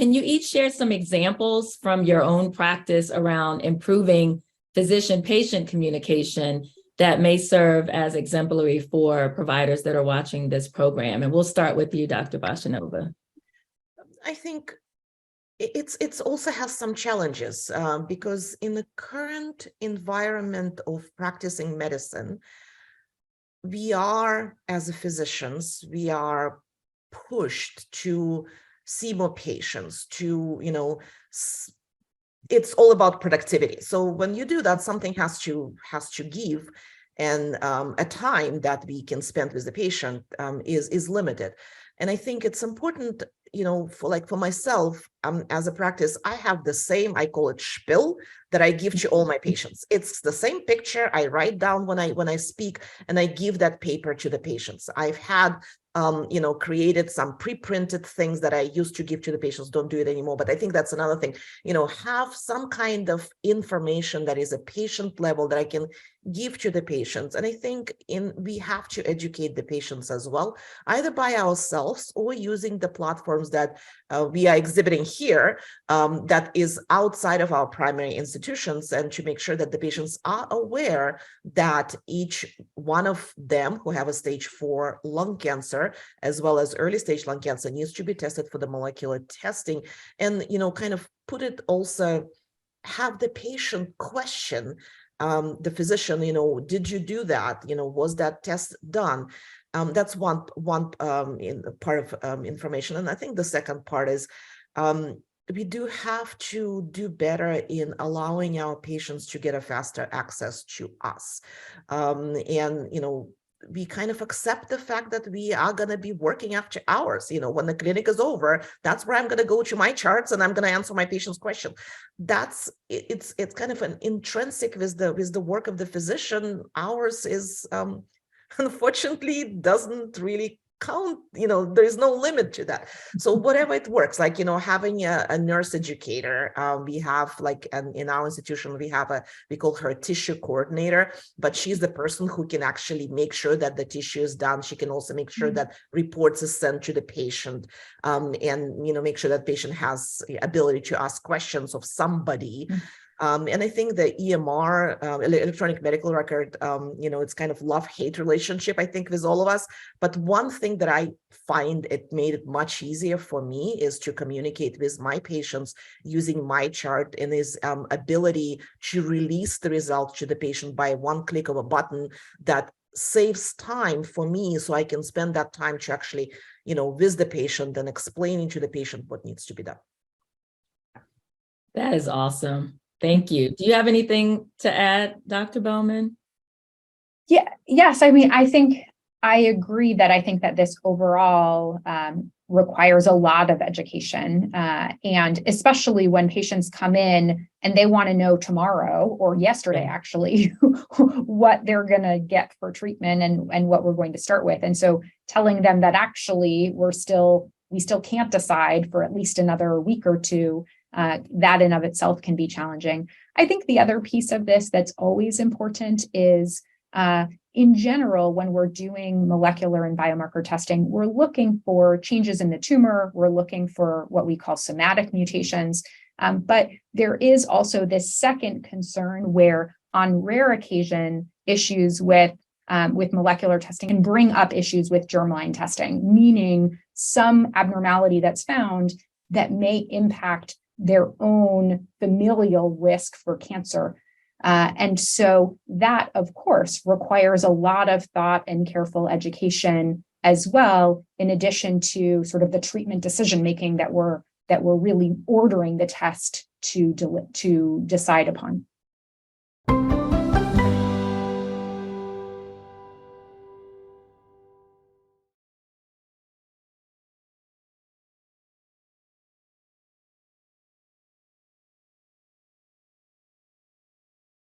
Can you each share some examples from your own practice around improving physician-patient communication that may serve as exemplary for providers that are watching this program? And we'll start with you, Dr. Bazhenova. I think it's also has some challenges because in the current environment of practicing medicine, we are, as physicians, we are pushed to see more patients, to, it's all about productivity. So when you do that, something has to give, and a time that we can spend with the patient is limited. And I think it's important, for myself, as a practice, I have the same, I call it spiel, that I give to all my patients. It's the same picture I write down when I speak, and I give that paper to the patients. I've had created some pre-printed things that I used to give to the patients. Don't do it anymore. But I think that's another thing, have some kind of information that is a patient level that I can give to the patients. And I think we have to educate the patients as well, either by ourselves or using the platforms that we are exhibiting here, that is outside of our primary institutions, and to make sure that the patients are aware that each one of them who have a stage 4 lung cancer, as well as early stage lung cancer, needs to be tested for the molecular testing, and, kind of put it also, have the patient question the physician, did you do that? Was that test done? That's one part of information. And I think the second part is we do have to do better in allowing our patients to get a faster access to us. We kind of accept the fact that we are going to be working after hours. When the clinic is over, that's where I'm going to go to my charts and I'm going to answer my patient's question. It's kind of an intrinsic with the work of the physician. Ours is unfortunately doesn't really count. There is no limit to that. So whatever it works, like, having a nurse educator, we have, like, in our institution, we call her a tissue coordinator, but she's the person who can actually make sure that the tissue is done. She can also make sure that reports are sent to the patient, and, make sure that patient has the ability to ask questions of somebody. And I think the EMR, electronic medical record, it's kind of love-hate relationship, I think, with all of us. But one thing that I find it made it much easier for me is to communicate with my patients using my chart, and his ability to release the results to the patient by one click of a button that saves time for me, so I can spend that time to actually, with the patient and explaining to the patient what needs to be done. That is awesome. Thank you. Do you have anything to add, Dr. Bauman? Yes. I mean, I think I agree that I think that this overall requires a lot of education, and especially when patients come in and they want to know tomorrow or yesterday, actually, what they're going to get for treatment and what we're going to start with. And so telling them that actually we still can't decide for at least another week or two, that in of itself can be challenging. I think the other piece of this that's always important is, in general, when we're doing molecular and biomarker testing, we're looking for changes in the tumor. We're looking for what we call somatic mutations. But there is also this second concern where, on rare occasion, issues with molecular testing can bring up issues with germline testing, meaning some abnormality that's found that may impact their own familial risk for cancer. And so that, of course, requires a lot of thought and careful education as well, in addition to sort of the treatment decision-making that we're really ordering the test to decide upon.